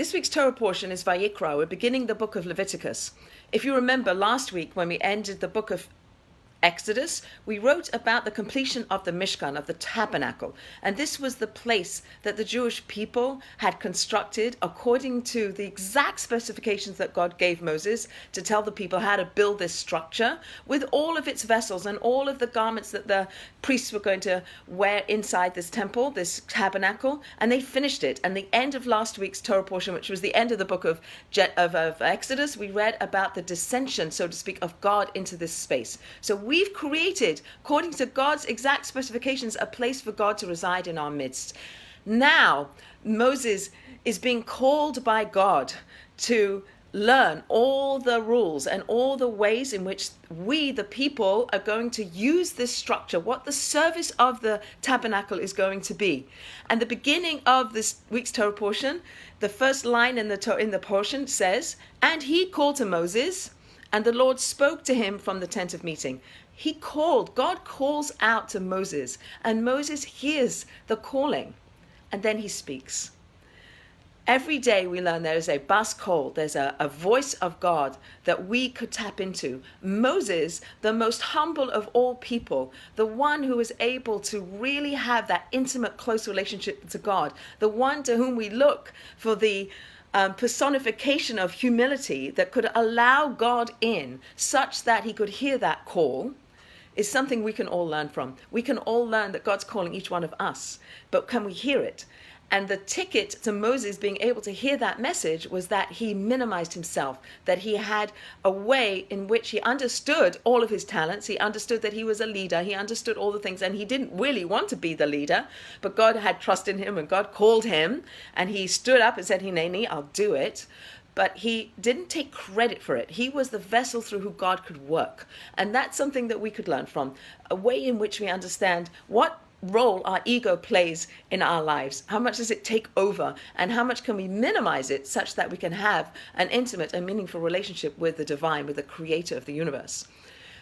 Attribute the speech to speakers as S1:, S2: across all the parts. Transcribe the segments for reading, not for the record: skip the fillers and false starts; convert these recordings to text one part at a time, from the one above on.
S1: This week's Torah portion is Vayikra. We're beginning the book of Leviticus. If you remember last week when we ended the book of Exodus, we wrote about the completion of the Mishkan, of the tabernacle. And this was the place that the Jewish people had constructed according to the exact specifications that God gave Moses to tell the people how to build this structure with all of its vessels and all of the garments that the priests were going to wear inside this temple, this tabernacle. And they finished it. And the end of last week's Torah portion, which was the end of the book of Exodus, we read about the descension, so to speak, of God into this space. So we've created, according to God's exact specifications, a place for God to reside in our midst. Now, Moses is being called by God to learn all the rules and all the ways in which we, the people, are going to use this structure, what the service of the tabernacle is going to be. And the beginning of this week's Torah portion, the first line in the portion says, "And he called to Moses, and the Lord spoke to him from the tent of meeting." God calls out to Moses, and Moses hears the calling, and then he speaks. Every day we learn there is a bas kol, there's a voice of God that we could tap into. Moses, the most humble of all people, the one who is able to really have that intimate, close relationship to God, the one to whom we look for the personification of humility that could allow God in such that he could hear that call, is something we can all learn from. We can all learn that God's calling each one of us, but can we hear it? And the ticket to Moses being able to hear that message was that he minimized himself, that he had a way in which he understood all of his talents. He understood that he was a leader. He understood all the things, and he didn't really want to be the leader, but God had trust in him, and God called him, and he stood up and said, Hineni, I'll do it. But he didn't take credit for it. He was the vessel through who God could work. And that's something that we could learn from, a way in which we understand what role our ego plays in our lives. How much does it take over, and how much can we minimize it such that we can have an intimate and meaningful relationship with the divine, with the creator of the universe.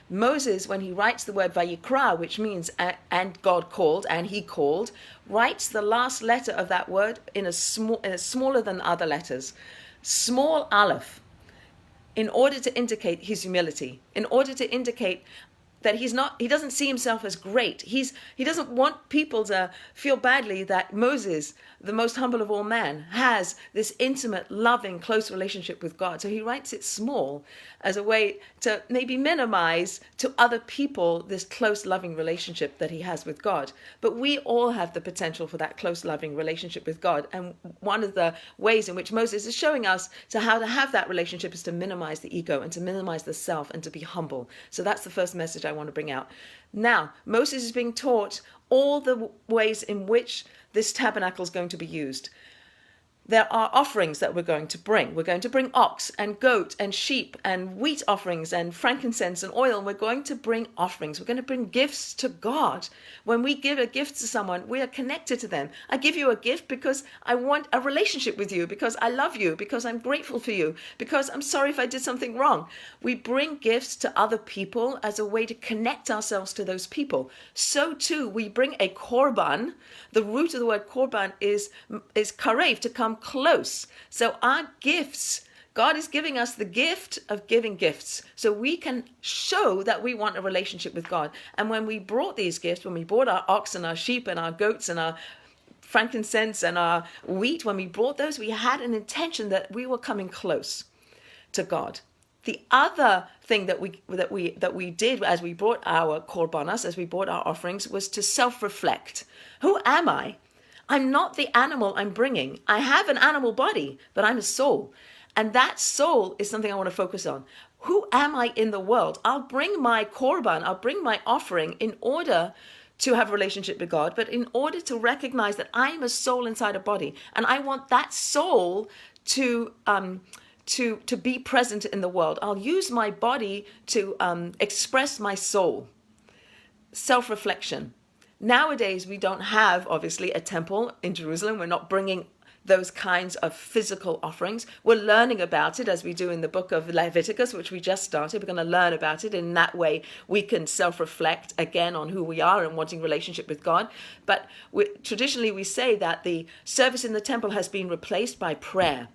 S1: Moses, when he writes the word Vayikra, which means and God called, and he called, writes the last letter of that word in a smaller than other letters. Small aleph, in order to indicate his humility, in order to indicate that he doesn't see himself as great. He doesn't want people to feel badly that Moses, the most humble of all men, has this intimate, loving, close relationship with God. So he writes it small as a way to maybe minimize to other people this close, loving relationship that he has with God. But we all have the potential for that close, loving relationship with God. And one of the ways in which Moses is showing us to how to have that relationship is to minimize the ego and to minimize the self and to be humble. So that's the first message I want to bring out. Now, Moses is being taught all the ways in which this tabernacle is going to be used. There are offerings that we're going to bring. We're going to bring ox and goat and sheep and wheat offerings and frankincense and oil. And we're going to bring offerings. We're going to bring gifts to God. When we give a gift to someone, we are connected to them. I give you a gift because I want a relationship with you, because I love you, because I'm grateful for you, because I'm sorry if I did something wrong. We bring gifts to other people as a way to connect ourselves to those people. So too, we bring a korban. The root of the word korban is karev, to come close. So our gifts, God is giving us the gift of giving gifts, so we can show that we want a relationship with God. And when we brought these gifts, when we brought our ox and our sheep and our goats and our frankincense and our wheat, when we brought those, we had an intention that we were coming close to God. The other thing that we did as we brought our korbanos, as we brought our offerings, was to self-reflect. Who am I? I'm not the animal I'm bringing. I have an animal body, but I'm a soul. And that soul is something I want to focus on. Who am I in the world? I'll bring my korban, I'll bring my offering in order to have a relationship with God, but in order to recognize that I'm a soul inside a body. And I want that soul to be present in the world. I'll use my body to express my soul. Self-reflection. Nowadays, we don't have, obviously, a temple in Jerusalem. We're not bringing those kinds of physical offerings. We're learning about it as we do in the book of Leviticus, which we just started. We're going to learn about it. In that way, we can self-reflect again on who we are and wanting relationship with God. But traditionally, we say that the service in the temple has been replaced by prayer.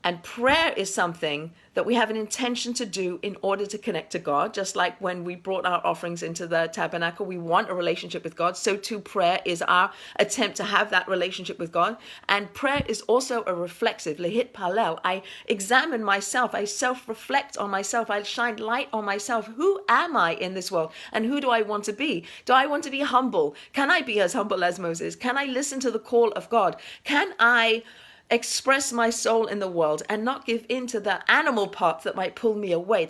S1: And prayer is something that we have an intention to do in order to connect to God. Just like when we brought our offerings into the tabernacle, we want a relationship with God. So too prayer is our attempt to have that relationship with God. And prayer is also a reflexive, lehit palel. I examine myself. I self-reflect on myself. I shine light on myself. Who am I in this world? And who do I want to be? Do I want to be humble? Can I be as humble as Moses? Can I listen to the call of God? Can I express my soul in the world and not give in to the animal parts that might pull me away,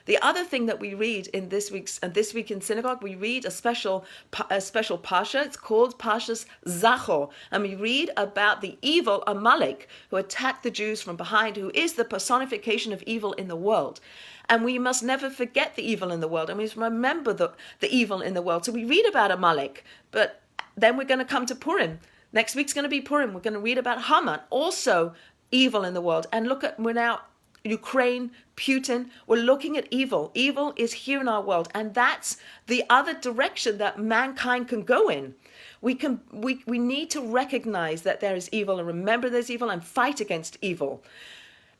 S1: The other thing that we read in this week in synagogue, we read a special parsha. It's called Parshas Zachor, and we read about the evil Amalek who attacked the Jews from behind, who is the personification of evil in the world. And we must never forget the evil in the world, and we must remember the evil in the world. So we read about Amalek, but then we're going to come to Purim. Next week's going to be Purim. We're going to read about Haman, also evil in the world. And we're now Ukraine, Putin. We're looking at evil. Evil is here in our world, and that's the other direction that mankind can go in. We need to recognize that there is evil and remember there's evil and fight against evil.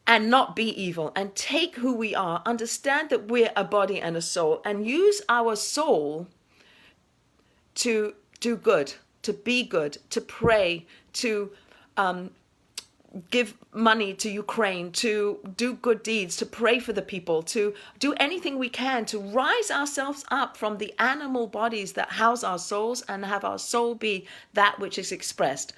S1: And not be evil, and take who we are, understand that we're a body and a soul, and use our soul to do good, to be good, to pray, to give money to Ukraine, to do good deeds, to pray for the people, to do anything we can to rise ourselves up from the animal bodies that house our souls and have our soul be that which is expressed.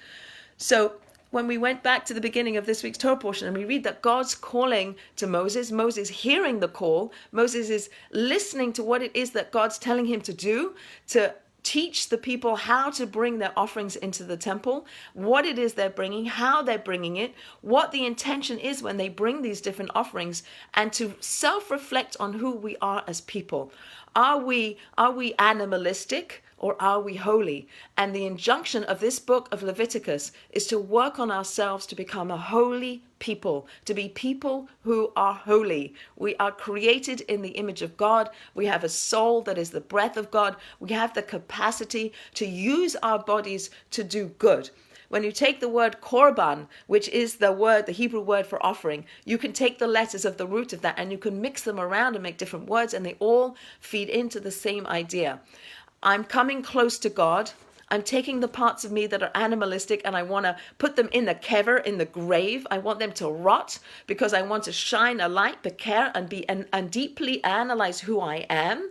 S1: So when we went back to the beginning of this week's Torah portion and we read that God's calling to Moses, Moses hearing the call, Moses is listening to what it is that God's telling him to do, to teach the people how to bring their offerings into the temple, what it is they're bringing, how they're bringing it, what the intention is when they bring these different offerings, and to self-reflect on who we are as people. Are we animalistic or are we holy? And the injunction of this book of Leviticus is to work on ourselves to become a holy people, to be people who are holy. We are created in the image of God. We have a soul that is the breath of God. We have the capacity to use our bodies to do good. When you take the word korban, which is the Hebrew word for offering, you can take the letters of the root of that and you can mix them around and make different words, and they all feed into the same idea. I'm coming close to God. I'm taking the parts of me that are animalistic and I want to put them in the kever, in the grave. I want them to rot because I want to shine a light, beker, and deeply analyze who I am,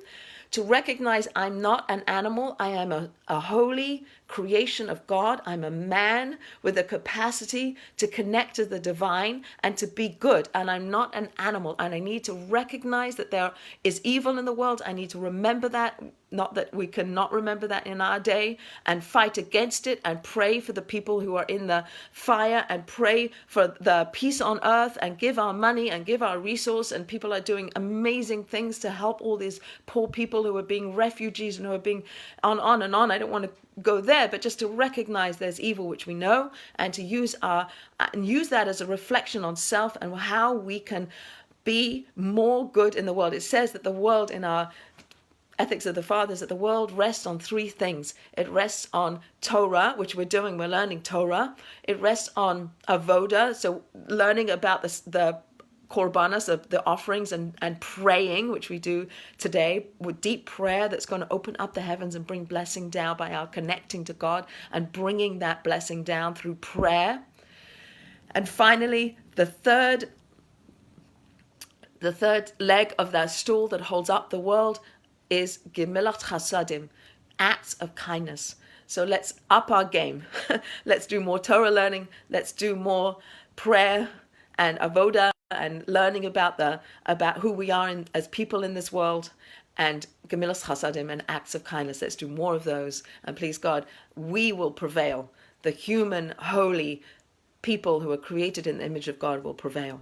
S1: to recognize I'm not an animal. I am a holy creation of God. I'm a man with a capacity to connect to the divine and to be good. And I'm not an animal. And I need to recognize that there is evil in the world. I need to remember that. Not that we cannot remember that in our day, and fight against it and pray for the people who are in the fire and pray for the peace on earth and give our money and give our resource. And people are doing amazing things to help all these poor people who are being refugees and who are being on and on. I don't want to go there, but just to recognize there's evil, which we know, and to use that as a reflection on self and how we can be more good in the world. It says that the world, in our Ethics of the Fathers, that the world rests on three things. It rests on Torah, which we're learning Torah. It rests on avoda, so learning about the korbanos, of the offerings, and praying, which we do today with deep prayer that's going to open up the heavens and bring blessing down by our connecting to God and bringing that blessing down through prayer. And finally, the third leg of that stool that holds up the world is Gemilat Chasadim, acts of kindness. So let's up our game. Let's do more Torah learning. Let's do more prayer and avoda and learning about who we are as people in this world, and Gemilas Chasadim and acts of kindness. Let's do more of those. And please God, we will prevail. The human, holy people who are created in the image of God will prevail.